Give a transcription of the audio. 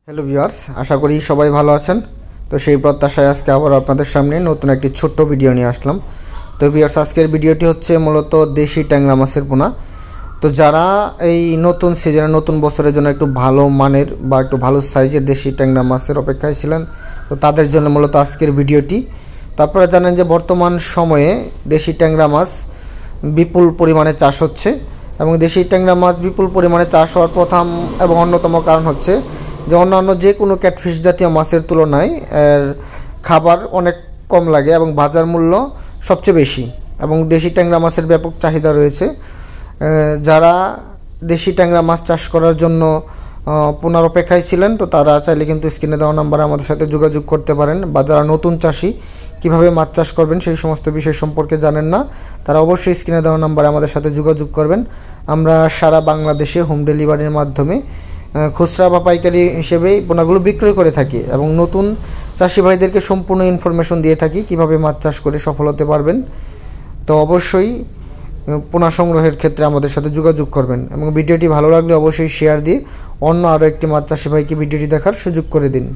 Hello viewers, আশা করি সবাই ভালো আছেন। তো সেই প্রত্যাশায় আজকে আবার আপনাদের সামনে নতুন একটি ছোট্ট ভিডিও নিয়ে আসলাম। তো ভিউয়ার্স, আজকের ভিডিওটি হচ্ছে মূলত দেশি ট্যাংরা মাছের পোনা। তো যারা এই নতুন সিজনে নতুন বছরের জন্য একটু ভালো মানের বা একটু ভালো সাইজের দেশি ট্যাংরা মাছের অপেক্ষায় ছিলেন, তো তাদের জন্য মূলত আজকের ভিডিওটি। তো আপনারা জানেন যে বর্তমান সময়ে দেশি ট্যাংরা মাছ বিপুল পরিমাণে চাষ হচ্ছে, এবং দেশি ট্যাংরা মাছ বিপুল পরিমাণে চাষ হওয়ার প্রথম এবং অন্যতম কারণ হচ্ছে যে অন্যান্য যে কোনো ক্যাটফিশ জাতীয় মাছের তুলনায় এর খাবার অনেক কম লাগে এবং বাজার মূল্য সবচেয়ে বেশি, এবং দেশি ট্যাংরা মাছের ব্যাপক চাহিদা রয়েছে। যারা দেশি ট্যাংরা মাছ চাষ করার জন্য পোনার অপেক্ষায় ছিলেন, তো তারা চাইলে কিন্তু স্ক্রিনে দেওয়া নাম্বারে আমাদের সাথে যোগাযোগ করতে পারেন। বা যারা নতুন চাষি কীভাবে মাছ চাষ করবেন সেই সমস্ত বিষয় সম্পর্কে জানেন না, তারা অবশ্যই স্ক্রিনে দেওয়া নাম্বারে আমাদের সাথে যোগাযোগ করবেন। আমরা সারা বাংলাদেশে হোম ডেলিভারির মাধ্যমে খুচরা বা পাইকারি হিসেবেই পোনাগুলো বিক্রয় করে থাকি, এবং নতুন চাষি ভাইদেরকে সম্পূর্ণ ইনফরমেশন দিয়ে থাকি কীভাবে মাছ চাষ করে সফল হতে পারবেন। তো অবশ্যই পোনা সংগ্রহের ক্ষেত্রে আমাদের সাথে যোগাযোগ করবেন, এবং ভিডিওটি ভালো লাগলে অবশ্যই শেয়ার দিয়ে অন্য আরও একটি মাছ চাষি ভাইকে ভিডিওটি দেখার সুযোগ করে দিন।